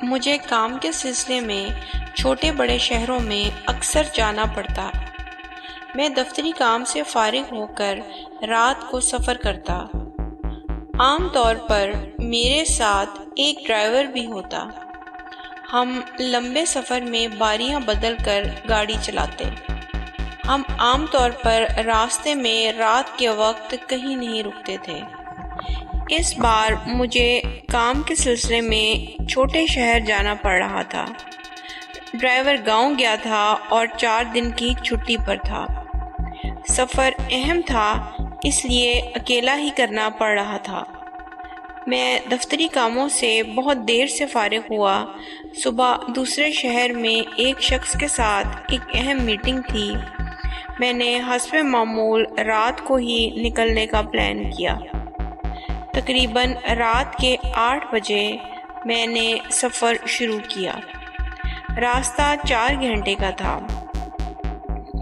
مجھے کام کے سلسلے میں چھوٹے بڑے شہروں میں اکثر جانا پڑتا۔ میں دفتری کام سے فارغ ہو کر رات کو سفر کرتا۔ عام طور پر میرے ساتھ ایک ڈرائیور بھی ہوتا۔ ہم لمبے سفر میں باریاں بدل کر گاڑی چلاتے۔ ہم عام طور پر راستے میں رات کے وقت کہیں نہیں رکتے تھے۔ اس بار مجھے کام کے سلسلے میں چھوٹے شہر جانا پڑ رہا تھا۔ ڈرائیور گاؤں گیا تھا اور 4 دن کی چھٹی پر تھا۔ سفر اہم تھا، اس لیے اکیلا ہی کرنا پڑ رہا تھا۔ میں دفتری کاموں سے بہت دیر سے فارغ ہوا۔ صبح دوسرے شہر میں ایک شخص کے ساتھ ایک اہم میٹنگ تھی۔ میں نے حسب معمول رات کو ہی نکلنے کا پلان کیا۔ تقریباً رات کے 8 بجے میں نے سفر شروع کیا۔ راستہ 4 گھنٹے کا تھا۔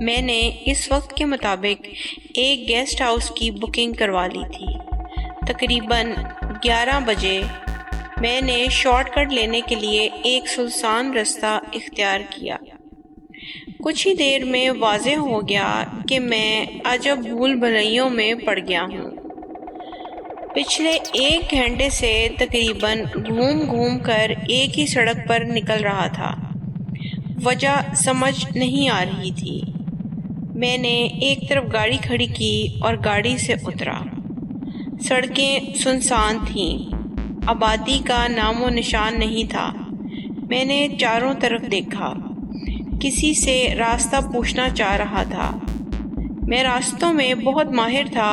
میں نے اس وقت کے مطابق ایک گیسٹ ہاؤس کی بکنگ کروا لی تھی۔ تقریباً 11 بجے میں نے شارٹ کٹ لینے کے لیے ایک سنسان رستہ اختیار کیا۔ کچھ ہی دیر میں واضح ہو گیا کہ میں عجب بھول بھلیوں میں پڑ گیا ہوں۔ پچھلے 1 گھنٹے سے تقریباً گھوم گھوم کر ایک ہی سڑک پر نکل رہا تھا۔ وجہ سمجھ نہیں آ رہی تھی۔ میں نے ایک طرف گاڑی کھڑی کی اور گاڑی سے اترا۔ سڑکیں سنسان تھیں، آبادی کا نام و نشان نہیں تھا۔ میں نے چاروں طرف دیکھا، کسی سے راستہ پوچھنا چاہ رہا تھا۔ میں راستوں میں بہت ماہر تھا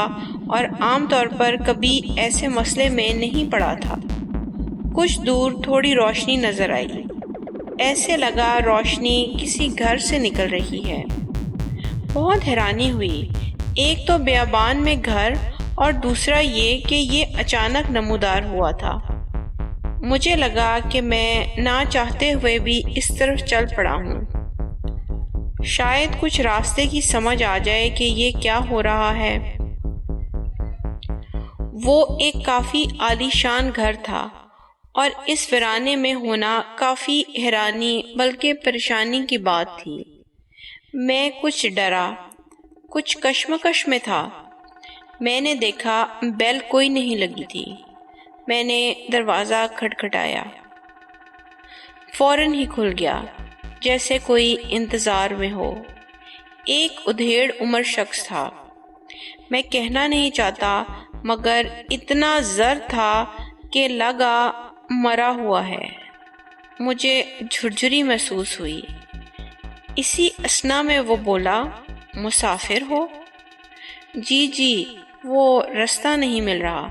اور عام طور پر کبھی ایسے مسئلے میں نہیں پڑا تھا۔ کچھ دور تھوڑی روشنی نظر آئی۔ ایسے لگا روشنی کسی گھر سے نکل رہی ہے۔ بہت حیرانی ہوئی، ایک تو بیابان میں گھر اور دوسرا یہ کہ یہ اچانک نمودار ہوا تھا۔ مجھے لگا کہ میں نہ چاہتے ہوئے بھی اس طرف چل پڑا ہوں۔ شاید کچھ راستے کی سمجھ آ جائے کہ یہ کیا ہو رہا ہے۔ وہ ایک کافی عالی شان گھر تھا اور اس ویرانے میں ہونا کافی حیرانی بلکہ پریشانی کی بات تھی۔ میں کچھ ڈرا، کچھ کشمکش میں تھا۔ میں نے دیکھا بیل کوئی نہیں لگی تھی۔ میں نے دروازہ کھٹکھٹایا۔ فوراً ہی کھل گیا، جیسے کوئی انتظار میں ہو۔ ایک ادھیڑ عمر شخص تھا۔ میں کہنا نہیں چاہتا مگر اتنا زرد تھا کہ لگا مرا ہوا ہے۔ مجھے جھرجھری محسوس ہوئی۔ اسی اثنا میں وہ بولا، مسافر ہو؟ جی، وہ رستہ نہیں مل رہا۔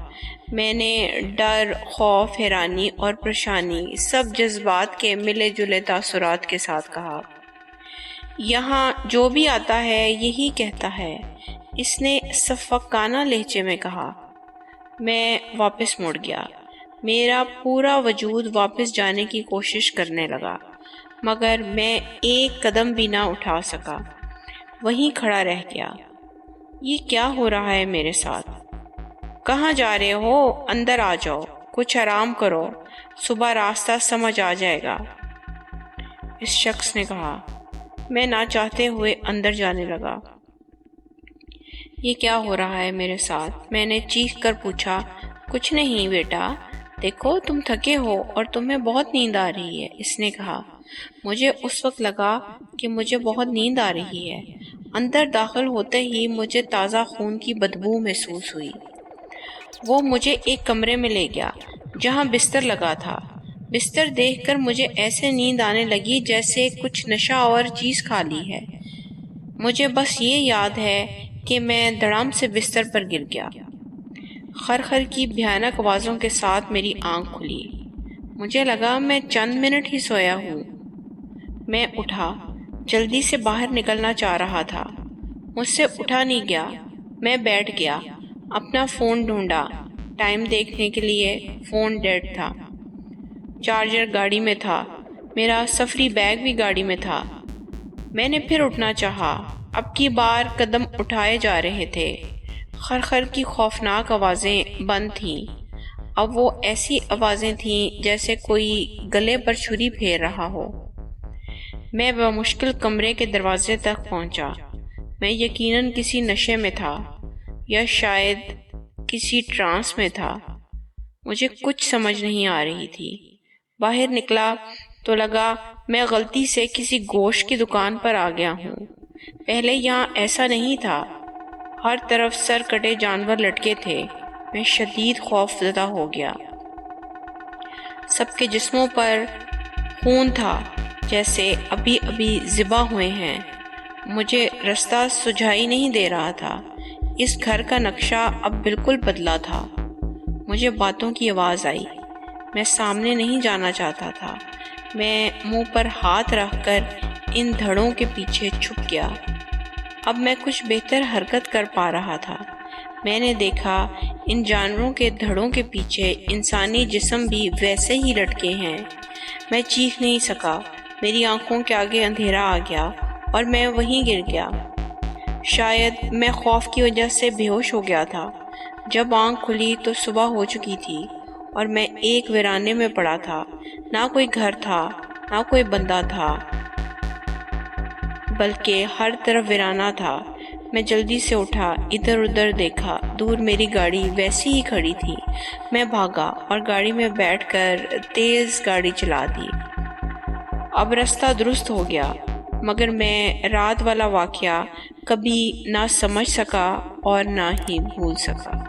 میں نے ڈر، خوف، حیرانی اور پریشانی سب جذبات کے ملے جلے تاثرات کے ساتھ کہا، یہاں جو بھی آتا ہے یہی کہتا ہے، اس نے صفقانہ لہجے میں کہا۔ میں واپس مڑ گیا۔ میرا پورا وجود واپس جانے کی کوشش کرنے لگا مگر میں ایک قدم بھی نہ اٹھا سکا، وہیں کھڑا رہ گیا۔ یہ کیا ہو رہا ہے میرے ساتھ؟ کہاں جا رہے ہو؟ اندر آ جاؤ، کچھ آرام کرو، صبح راستہ سمجھ آ جائے گا، اس شخص نے کہا۔ میں نہ چاہتے ہوئے اندر جانے لگا۔ یہ کیا ہو رہا ہے میرے ساتھ؟ میں نے چیخ کر پوچھا۔ کچھ نہیں بیٹا، دیکھو تم تھکے ہو اور تمہیں بہت نیند آ رہی ہے، اس نے کہا۔ مجھے اس وقت لگا کہ مجھے بہت نیند آ رہی ہے۔ اندر داخل ہوتے ہی مجھے تازہ خون کی بدبو محسوس ہوئی۔ وہ مجھے ایک کمرے میں لے گیا جہاں بستر لگا تھا۔ بستر دیکھ کر مجھے ایسے نیند آنے لگی جیسے کچھ نشہ آور چیز کھا لی ہے۔ مجھے بس یہ یاد ہے کہ میں دڑام سے بستر پر گر گیا۔ خرخر کی بھیانک آوازوں کے ساتھ میری آنکھ کھلی۔ مجھے لگا میں چند منٹ ہی سویا ہوں۔ میں اٹھا، جلدی سے باہر نکلنا چاہ رہا تھا، مجھ سے اٹھا نہیں گیا۔ میں بیٹھ گیا، اپنا فون ڈھونڈا۔ ٹائم دیکھنے کے لیے فون ڈیڈ تھا۔ چارجر گاڑی میں تھا، میرا سفری بیگ بھی گاڑی میں تھا۔ میں نے پھر اٹھنا چاہا، اب کی بار قدم اٹھائے جا رہے تھے۔ خرخر کی خوفناک آوازیں بند تھیں۔ اب وہ ایسی آوازیں تھیں جیسے کوئی گلے پر چھری پھیر رہا ہو۔ میں بمشکل کمرے کے دروازے تک پہنچا۔ میں یقیناً کسی نشے میں تھا یا شاید کسی ٹرانس میں تھا۔ مجھے کچھ سمجھ نہیں آ رہی تھی۔ باہر نکلا تو لگا میں غلطی سے کسی گوشت کی دکان پر آ گیا ہوں۔ پہلے یہاں ایسا نہیں تھا۔ ہر طرف سر کٹے جانور لٹکے تھے۔ میں شدید خوف زدہ ہو گیا۔ سب کے جسموں پر خون تھا جیسے ابھی ابھی ذبح ہوئے ہیں۔ مجھے رستہ سجھائی نہیں دے رہا تھا۔ اس گھر کا نقشہ اب بالکل بدلا تھا۔ مجھے باتوں کی آواز آئی۔ میں سامنے نہیں جانا چاہتا تھا۔ میں منہ پر ہاتھ رکھ کر ان دھڑوں کے پیچھے چھپ گیا۔ اب میں کچھ بہتر حرکت کر پا رہا تھا۔ میں نے دیکھا ان جانوروں کے دھڑوں کے پیچھے انسانی جسم بھی ویسے ہی لٹکے ہیں۔ میں چیخ نہیں سکا۔ میری آنکھوں کے آگے اندھیرا آ گیا اور میں وہیں گر گیا۔ شاید میں خوف کی وجہ سے بے ہوش ہو گیا تھا۔ جب آنکھ کھلی تو صبح ہو چکی تھی اور میں ایک ویرانے میں پڑا تھا۔ نہ کوئی گھر تھا، نہ کوئی بندہ تھا، بلکہ ہر طرف ویرانہ تھا۔ میں جلدی سے اٹھا، ادھر ادھر دیکھا۔ دور میری گاڑی ویسی ہی کھڑی تھی۔ میں بھاگا اور گاڑی میں بیٹھ کر تیز گاڑی چلا دی۔ اب رستہ درست ہو گیا، مگر میں رات والا واقعہ کبھی نہ سمجھ سکا اور نہ ہی بھول سکا۔